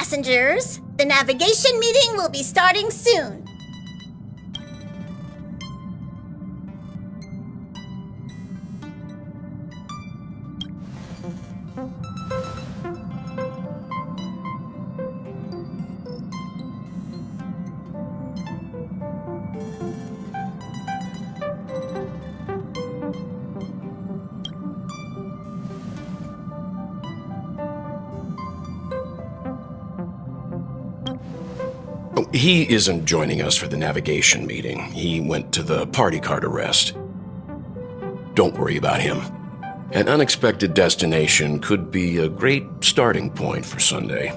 passengers. The navigation meeting will be starting soon. He isn't joining us for the navigation meeting. He went to the party card arrest. Don't worry about him. An unexpected destination could be a great starting point for Sunday.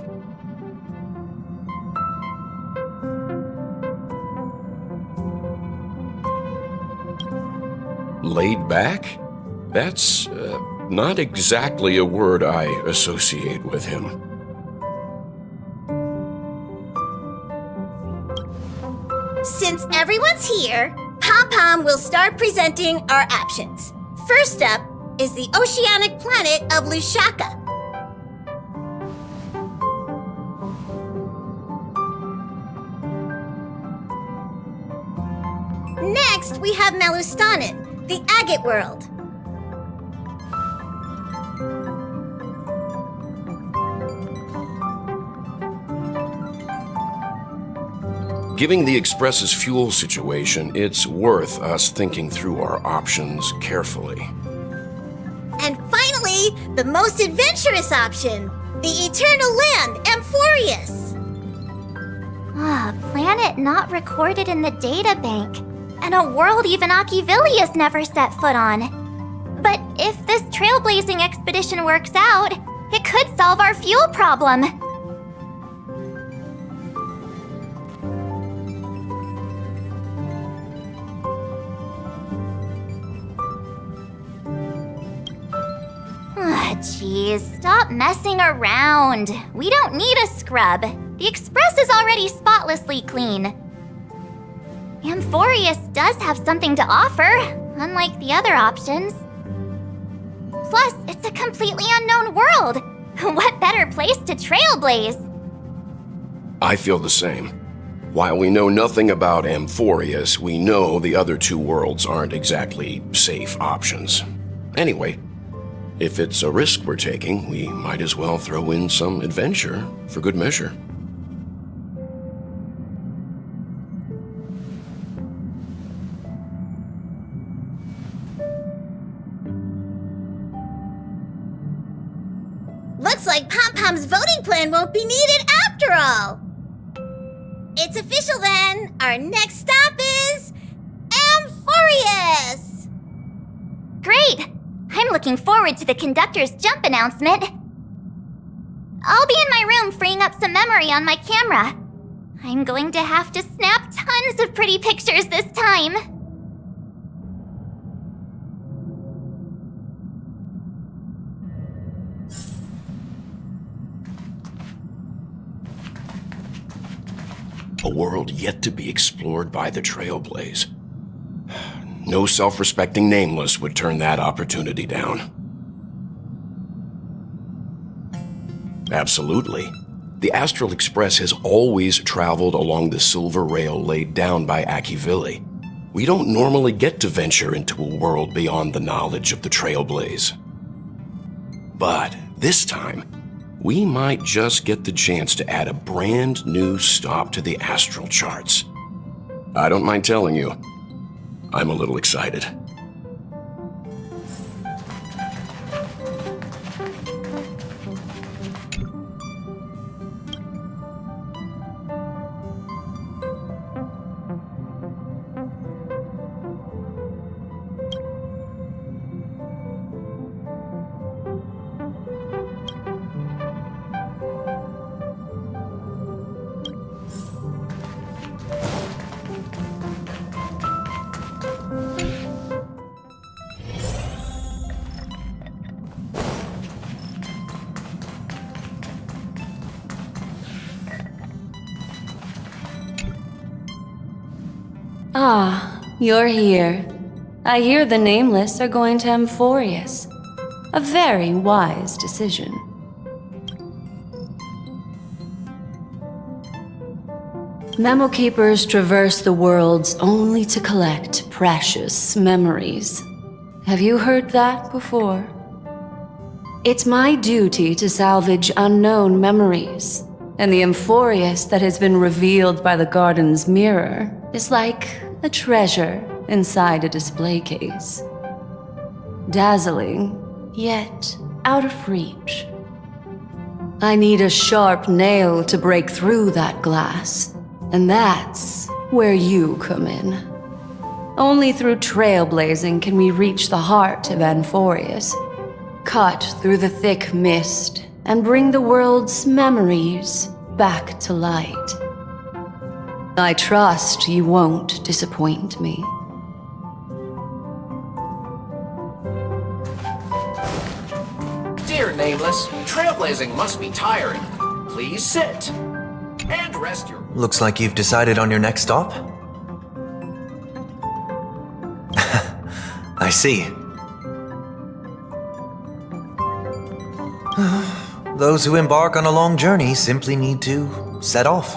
Laid back? That's not exactly a word I associate with him. Since everyone's here, Pom-Pom will start presenting our options. First up is the oceanic planet of Lushaka. Next, we have Melustanen, the agate world. Given the Express's fuel situation, it's worth us thinking through our options carefully. And finally, the most adventurous option, the eternal land, Amphoreus. Planet not recorded in the databank, and a world even Achivilius never set foot on. But if this trailblazing expedition works out, it could solve our fuel problem. Jeez, stop messing around. We don't need a scrub. The Express is already spotlessly clean. Amphoreus does have something to offer, unlike the other options. Plus, it's a completely unknown world. What better place to trailblaze? I feel the same. While we know nothing about Amphoreus, we know the other two worlds aren't exactly safe options. Anyway, if it's a risk we're taking, we might as well throw in some adventure for good measure. Looks like Pom-Pom's voting plan won't be needed after all. It's official then. Our next stop is Amphoreus! Great! I'm looking forward to the conductor's jump announcement. I'll be in my room freeing up some memory on my camera. I'm going to have to snap tons of pretty pictures this time. A world yet to be explored by the Trailblaze. No self-respecting nameless would turn that opportunity down. Absolutely. The Astral Express has always traveled along the silver rail laid down by Achivili. We don't normally get to venture into a world beyond the knowledge of the Trailblaze. But this time, we might just get the chance to add a brand new stop to the astral charts. I don't mind telling you, I'm a little excited. Ah, you're here. I hear the Nameless are going to Amphoreus. A very wise decision. Memo keepers traverse the worlds only to collect precious memories. Have you heard that before? It's my duty to salvage unknown memories, and the Amphoreus that has been revealed by the garden's mirror is like a treasure inside a display case. Dazzling, yet out of reach. I need a sharp nail to break through that glass, and that's where you come in. Only through trailblazing can we reach the heart of Amphoreus, cut through the thick mist, and bring the world's memories back to light. I trust you won't disappoint me. Dear Nameless, trailblazing must be tiring. Please sit and rest your... Looks like you've decided on your next stop. I see. Those who embark on a long journey simply need to set off.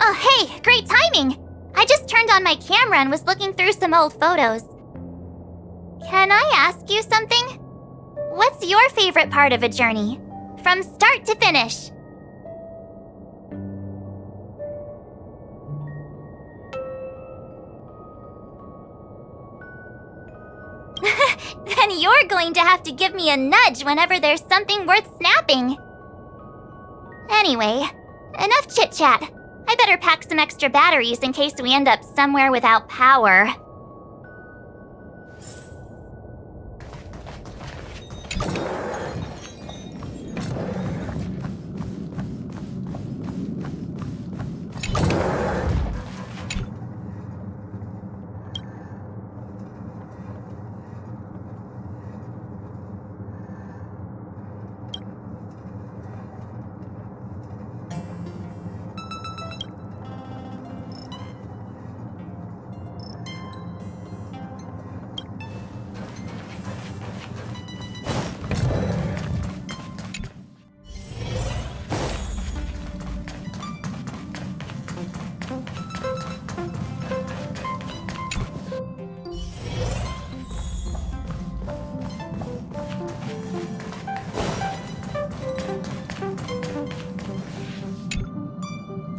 Oh, hey, great timing! I just turned on my camera and was looking through some old photos. Can I ask you something? What's your favorite part of a journey? From start to finish? Then you're going to have to give me a nudge whenever there's something worth snapping. Anyway, enough chit-chat. I better pack some extra batteries in case we end up somewhere without power.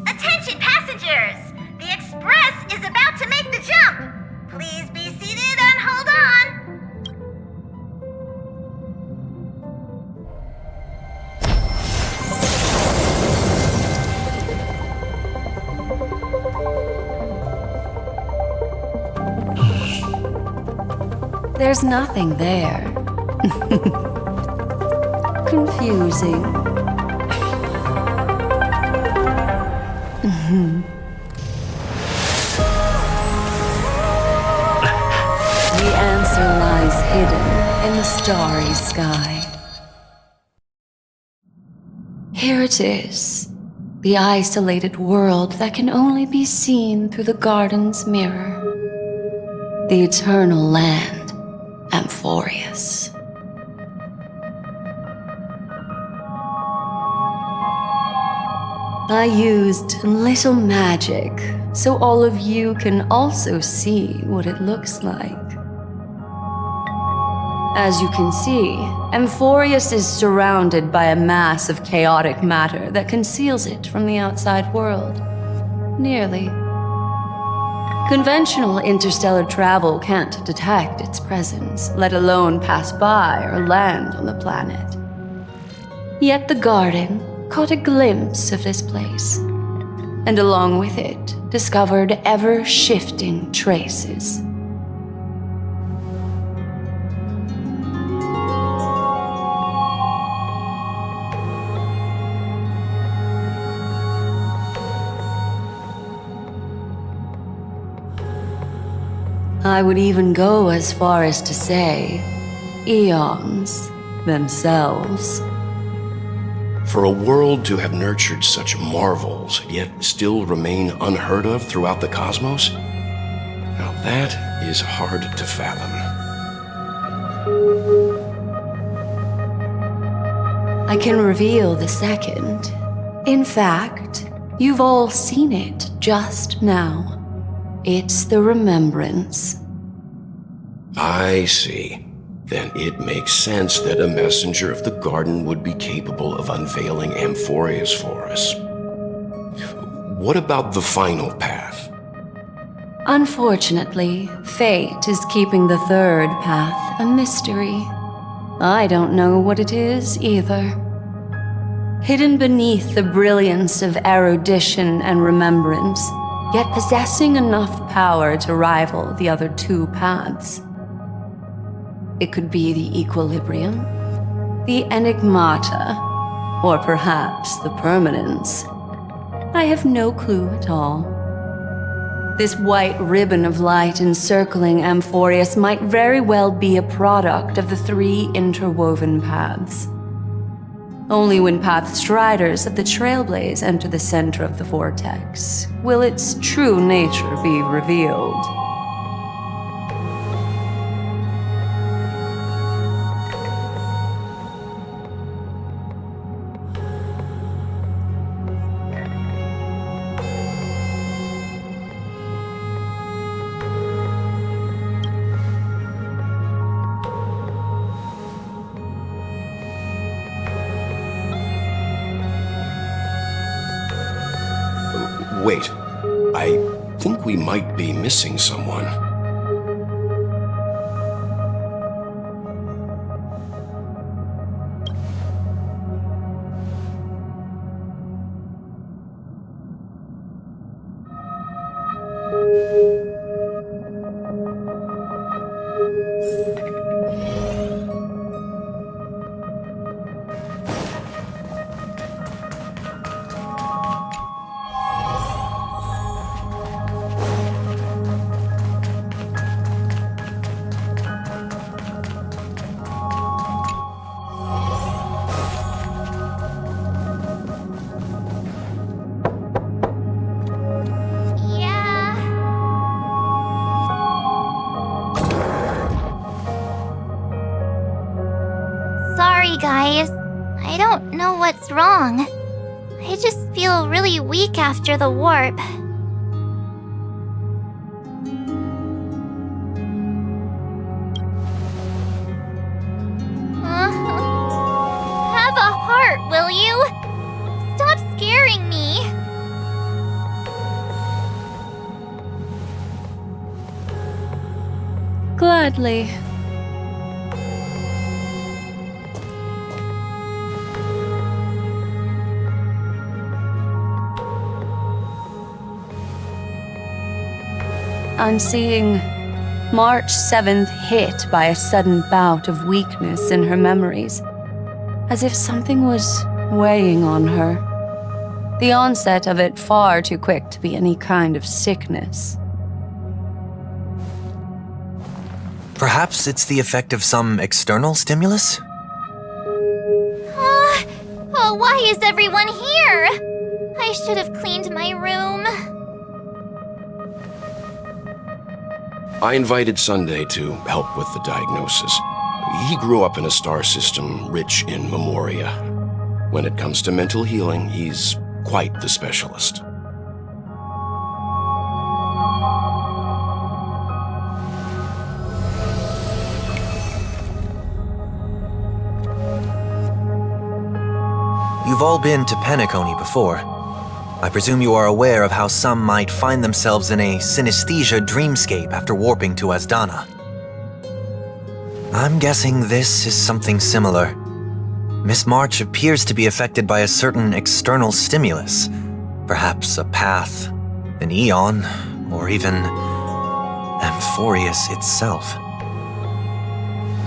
Attention passengers! The express is about to make the jump! Please be seated and hold on! There's nothing there. Confusing. The answer lies hidden in the starry sky. Here it is, the isolated world that can only be seen through the garden's mirror. The eternal land, Amphoreus. I used a little magic so all of you can also see what it looks like. As you can see, Amphoreus is surrounded by a mass of chaotic matter that conceals it from the outside world. Nearly. Conventional interstellar travel can't detect its presence, let alone pass by or land on the planet. Yet the garden caught a glimpse of this place, and along with it, discovered ever-shifting traces. I would even go as far as to say, eons themselves. For a world to have nurtured such marvels, yet still remain unheard of throughout the cosmos? Now that is hard to fathom. I can reveal the second. In fact, you've all seen it just now. It's the remembrance. I see. Then it makes sense that a messenger of the garden would be capable of unveiling Amphoreus for us. What about the final path? Unfortunately, fate is keeping the third path a mystery. I don't know what it is either. Hidden beneath the brilliance of erudition and remembrance, yet possessing enough power to rival the other two paths. It could be the equilibrium, the enigmata, or perhaps the permanence. I have no clue at all. This white ribbon of light encircling Amphoreus might very well be a product of the three interwoven paths. Only when path striders of the Trailblaze enter the center of the vortex will its true nature be revealed. Wait, I think we might be missing someone. Sorry, guys. I don't know what's wrong. I just feel really weak after the warp. Have a heart, will you? Stop scaring me. Gladly. I'm seeing March 7th hit by a sudden bout of weakness in her memories, as if something was weighing on her. The onset of it far too quick to be any kind of sickness. Perhaps it's the effect of some external stimulus? Oh, why is everyone here? I should have cleaned my room. I invited Sunday to help with the diagnosis. He grew up in a star system rich in memoria. When it comes to mental healing, he's quite the specialist. have all been to Penacony before. I presume you are aware of how some might find themselves in a synesthesia dreamscape after warping to Asdana. I'm guessing this is something similar. Miss March appears to be affected by a certain external stimulus. Perhaps a path, an eon, or even Amphoreus itself.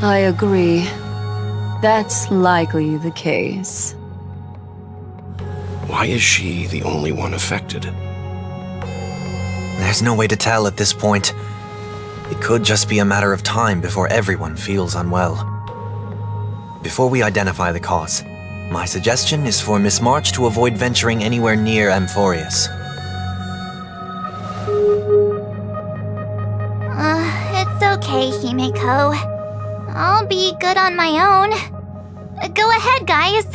I agree. That's likely the case. Why is she the only one affected? There's no way to tell at this point. It could just be a matter of time before everyone feels unwell. Before we identify the cause, my suggestion is for Miss March to avoid venturing anywhere near Amphoreus. It's okay, Himeko. I'll be good on my own. Go ahead, guys.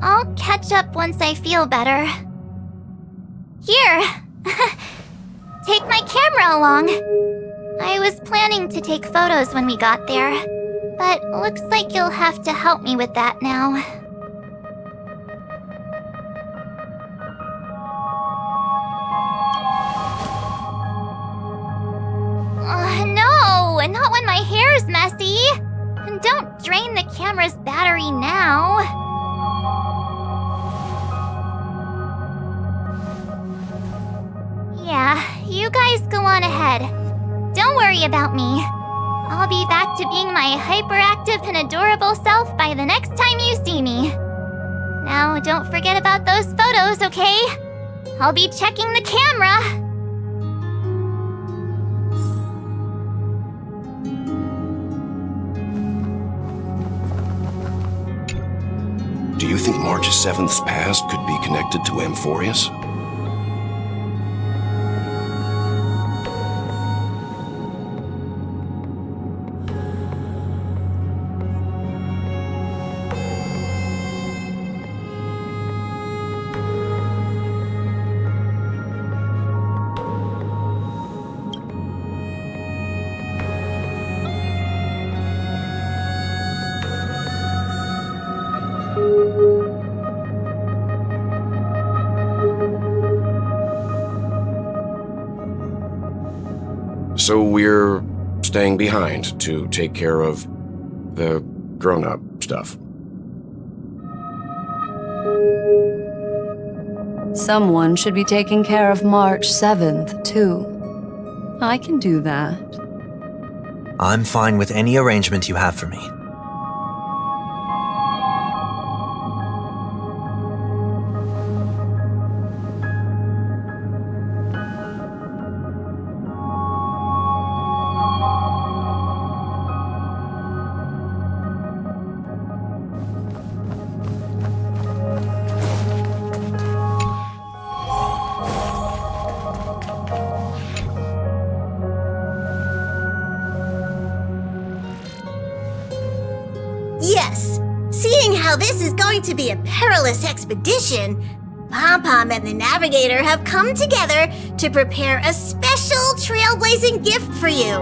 I'll catch up once I feel better. Here. Take my camera along. I was planning to take photos when we got there, but looks like you'll have to help me with that now. No, not when my hair's messy. Don't drain the camera's battery now. Yeah, you guys go on ahead. Don't worry about me. I'll be back to being my hyperactive and adorable self by the next time you see me. Now, don't forget about those photos, okay? I'll be checking the camera. Do you think March's 7th's past could be connected to Amphoreus? So we're staying behind to take care of the grown-up stuff. Someone should be taking care of March 7th, too. I can do that. I'm fine with any arrangement you have for me. Yes, seeing how this is going to be a perilous expedition, Pom-Pom and the Navigator have come together to prepare a special trailblazing gift for you.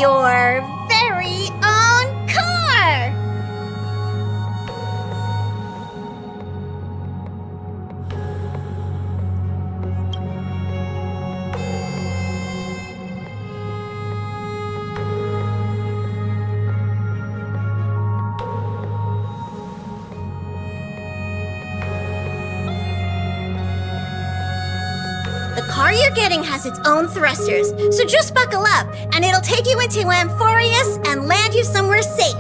Your very own car! The car you're getting has its own thrusters, so just buckle up, and it'll take you into Amphoreus and land you somewhere safe.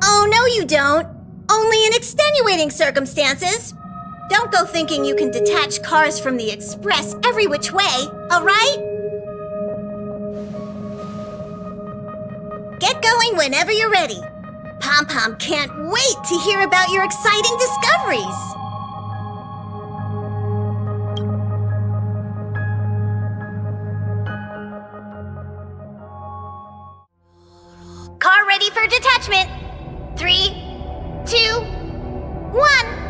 Oh, no you don't. Only in extenuating circumstances. Don't go thinking you can detach cars from the express every which way, all right? Get going whenever you're ready. Pom-Pom can't wait to hear about your exciting discoveries! Car ready for detachment. 3, 2, 1.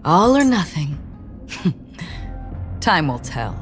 All or nothing. Time will tell.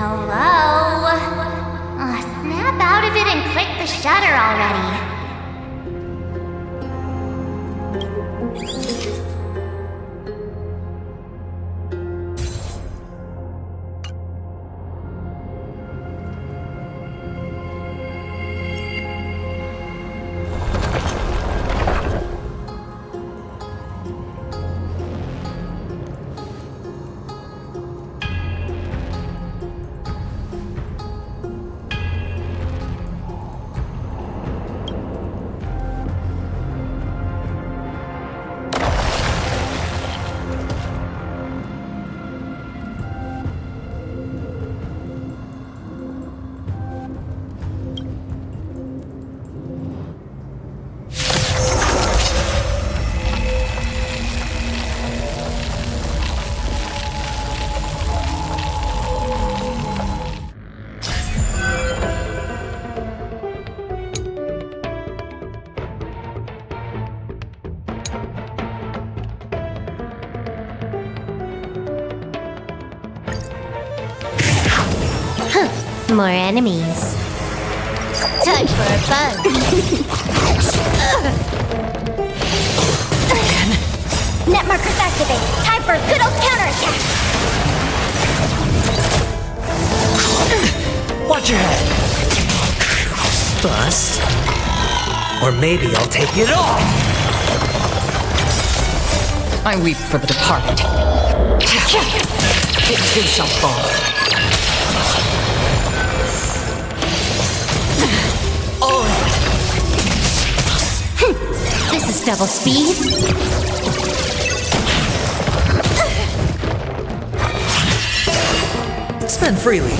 Hello? Snap out of it and click the shutter already. More enemies. Time for a bug. Net markers activate. Time for a good old counterattack. Watch your head. Bust. Or maybe I'll take it off. I weep for the departed. It too shall fall. This is double speed. Spend freely.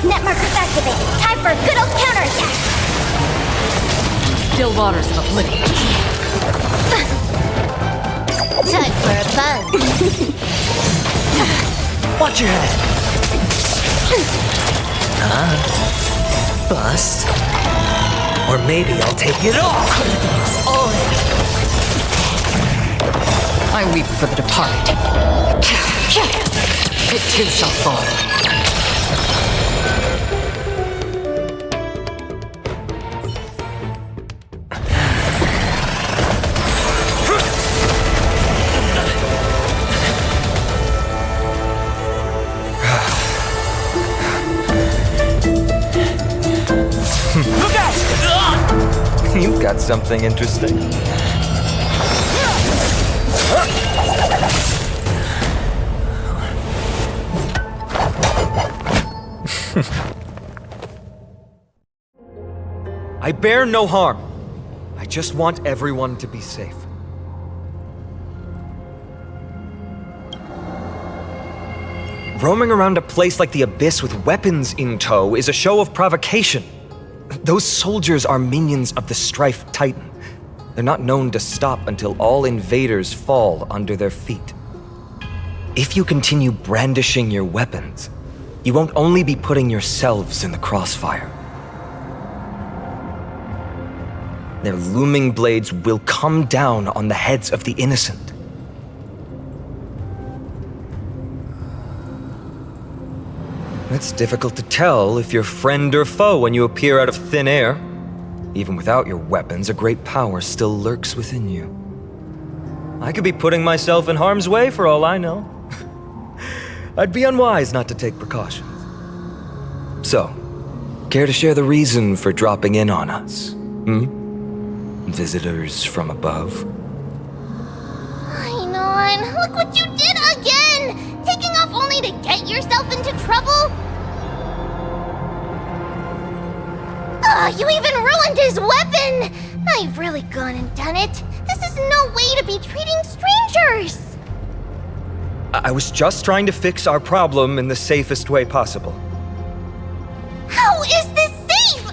Net markers activated. Time for a good old counterattack. Still waters of oblivion. Time for a bug. Watch your head. Bust. Or maybe I'll take it off. I weep for the departed. It too shall fall. Look out! You've got something interesting. I bear no harm. I just want everyone to be safe. Roaming around a place like the Abyss with weapons in tow is a show of provocation. Those soldiers are minions of the Strife Titan. They're not known to stop until all invaders fall under their feet. If you continue brandishing your weapons, you won't only be putting yourselves in the crossfire. Their looming blades will come down on the heads of the innocent. It's difficult to tell if you're friend or foe when you appear out of thin air. Even without your weapons, a great power still lurks within you. I could be putting myself in harm's way for all I know. I'd be unwise not to take precautions. So, care to share the reason for dropping in on us? Visitors from above? Phainon, look what you did again! Taking off only to get yourself into trouble? You even ruined his weapon! I've really gone and done it. This is no way to be treating strangers! I was just trying to fix our problem in the safest way possible. How is this safe?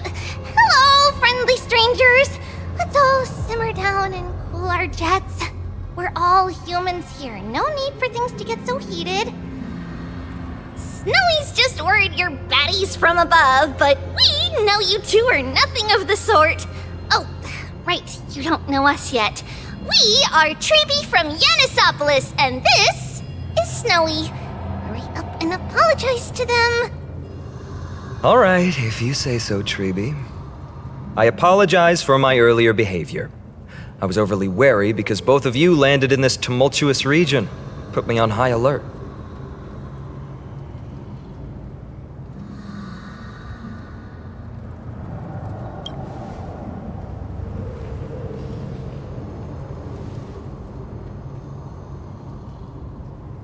Hello, friendly strangers. Let's all simmer down and cool our jets. We're all humans here. No need for things to get so heated. Snowy's just worried you're baddies from above, but we know you two are nothing of the sort. Oh, right, you don't know us yet. We are Treeby from Yanisopolis, and this is Snowy. Hurry up and apologize to them. All right, if you say so, Treeby. I apologize for my earlier behavior. I was overly wary because both of you landed in this tumultuous region. Put me on high alert.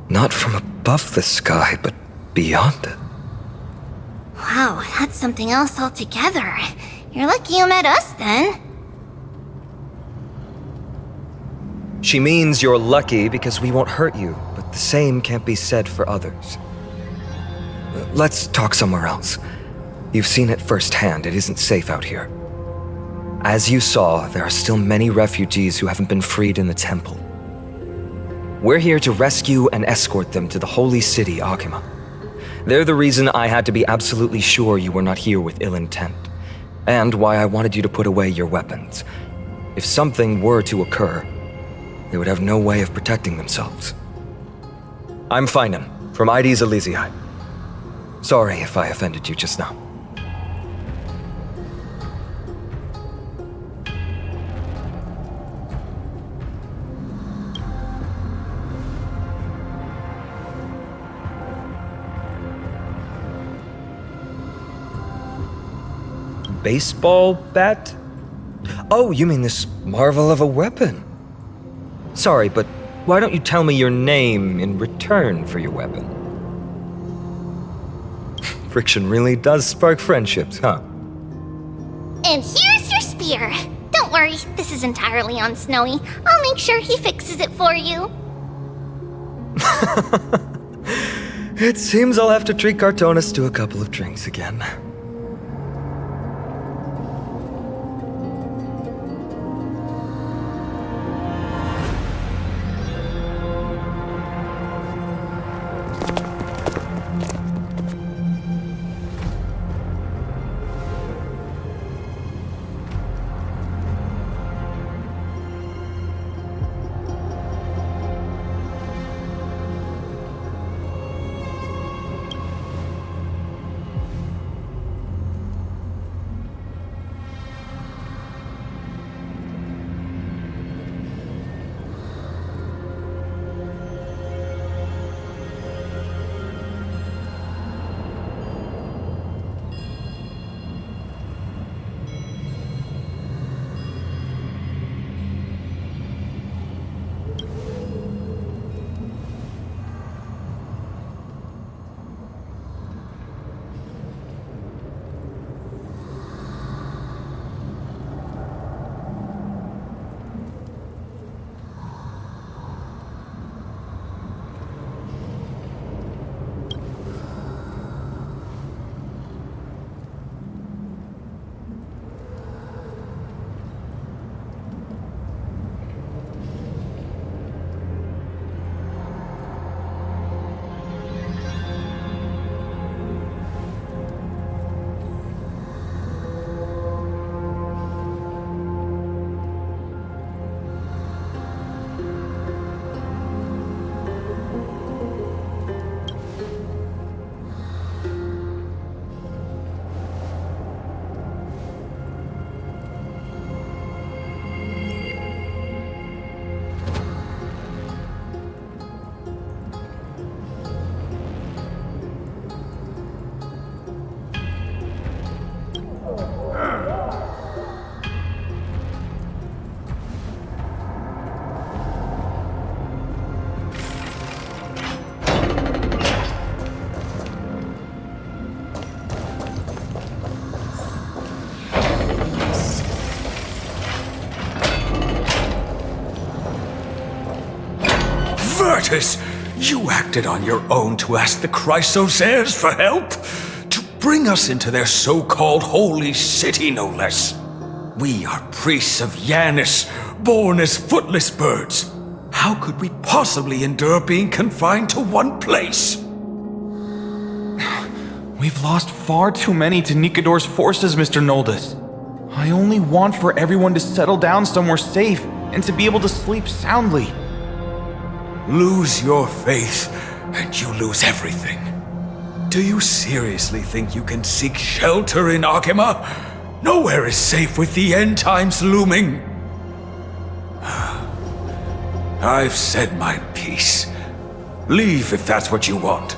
Not from above the sky, but beyond it. Wow, that's something else altogether. You're lucky you met us then. She means you're lucky because we won't hurt you, but the same can't be said for others. Let's talk somewhere else. You've seen it firsthand, it isn't safe out here. As you saw, there are still many refugees who haven't been freed in the temple. We're here to rescue and escort them to the holy city, Akima. They're the reason I had to be absolutely sure you were not here with ill intent, and why I wanted you to put away your weapons. If something were to occur, they would have no way of protecting themselves. I'm Phainon, from Ides Elysiae. Sorry if I offended you just now. Baseball bat? Oh, you mean this marvel of a weapon? Sorry, but why don't you tell me your name in return for your weapon? Friction really does spark friendships, huh? And here's your spear. Don't worry, this is entirely on Snowy. I'll make sure he fixes it for you. It seems I'll have to treat Cartonis to a couple of drinks again. You acted on your own to ask the Chrysos heirs for help? To bring us into their so-called holy city, no less. We are priests of Yanis, born as footless birds. How could we possibly endure being confined to one place? We've lost far too many to Nikador's forces, Mr. Noldus. I only want for everyone to settle down somewhere safe and to be able to sleep soundly. Lose your faith, and you lose everything. Do you seriously think you can seek shelter in Akima? Nowhere is safe with the end times looming. I've said my piece. Leave if that's what you want.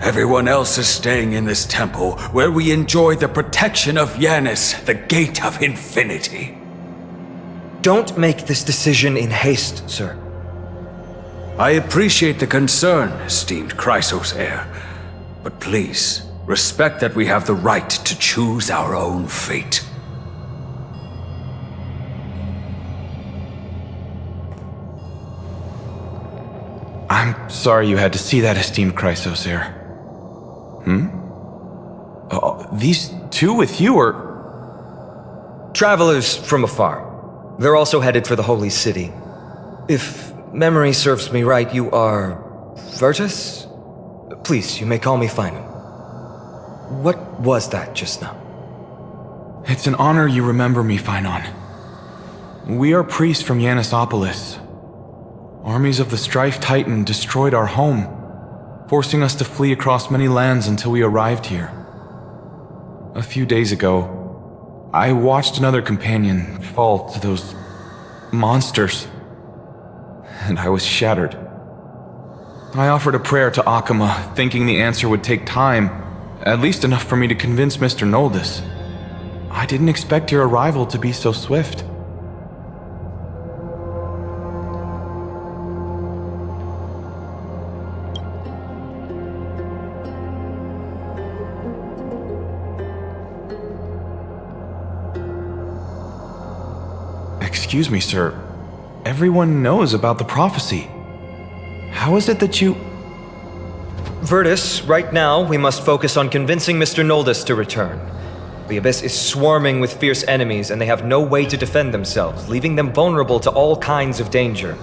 Everyone else is staying in this temple, where we enjoy the protection of Yanis, the Gate of Infinity. Don't make this decision in haste, sir. I appreciate the concern, esteemed Chrysos heir, but please, respect that we have the right to choose our own fate. I'm sorry you had to see that, esteemed Chrysos heir. These two with you are... Travelers from afar. They're also headed for the Holy City. If memory serves me right, you are... Virtus? Please, you may call me Phainon. What was that just now? It's an honor you remember me, Phainon. We are priests from Yanisopolis. Armies of the Strife Titan destroyed our home, forcing us to flee across many lands until we arrived here. A few days ago, I watched another companion fall to those monsters, and I was shattered. I offered a prayer to Akama, thinking the answer would take time, at least enough for me to convince Mr. Noldus. I didn't expect your arrival to be so swift. Excuse me, sir. Everyone knows about the prophecy. How is it that you... Virtus, right now we must focus on convincing Mr. Noldus to return. The Abyss is swarming with fierce enemies and they have no way to defend themselves, leaving them vulnerable to all kinds of danger.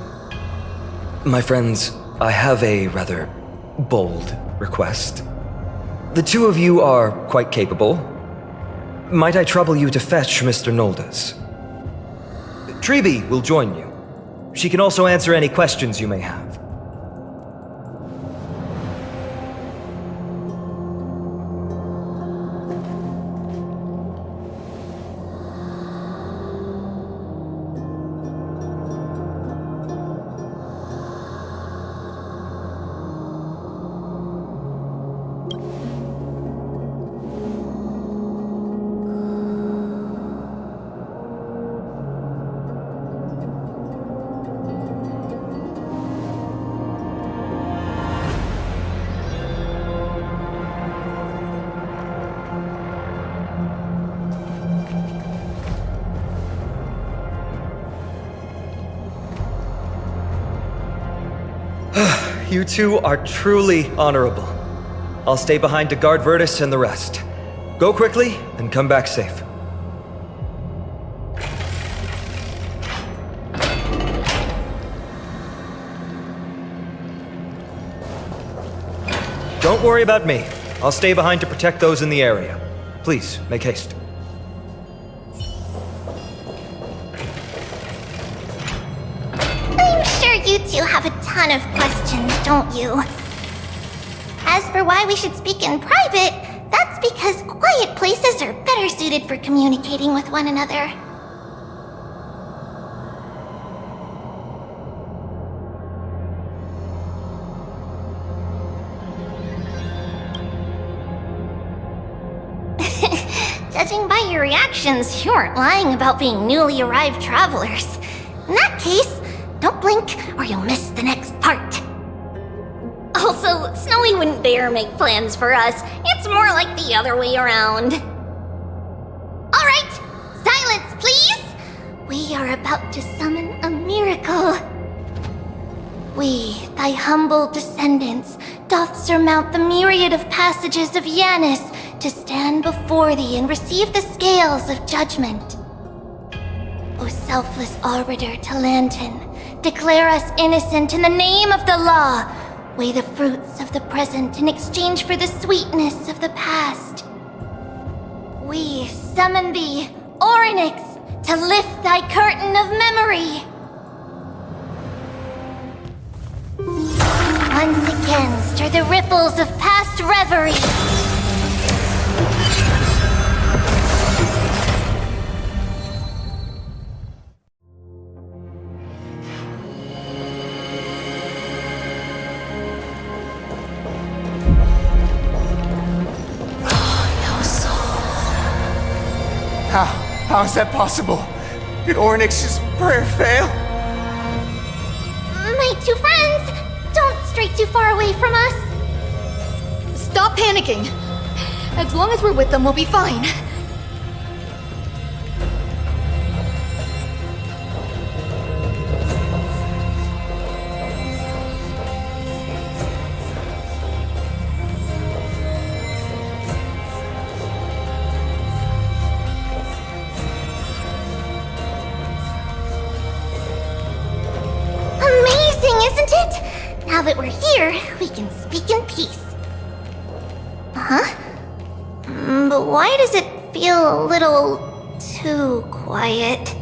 My friends, I have a rather bold request. The two of you are quite capable. Might I trouble you to fetch Mr. Noldus? Treeby will join you. She can also answer any questions you may have. You two are truly honorable. I'll stay behind to guard Virtus and the rest. Go quickly and come back safe. Don't worry about me. I'll stay behind to protect those in the area. Please, make haste. I'm sure you two have a ton of questions, don't you? As for why we should speak in private, that's because quiet places are better suited for communicating with one another. Judging by your reactions, you aren't lying about being newly arrived travelers. In that case, don't blink or you'll miss the next part. Also, Snowy wouldn't dare make plans for us. It's more like the other way around. Alright, silence please! We are about to summon a miracle. We, thy humble descendants, doth surmount the myriad of passages of Yanis to stand before thee and receive the scales of judgment. O selfless arbiter Talantin, declare us innocent in the name of the law. Weigh the fruits of the present in exchange for the sweetness of the past. We summon thee, Orynyx, to lift thy curtain of memory. Once again stir the ripples of past reverie. How is that possible? Did Orynyx's prayer fail? My two friends, don't stray too far away from us. Stop panicking. As long as we're with them, we'll be fine. Isn't it? Now that we're here, we can speak in peace. Huh? But why does it feel a little too quiet?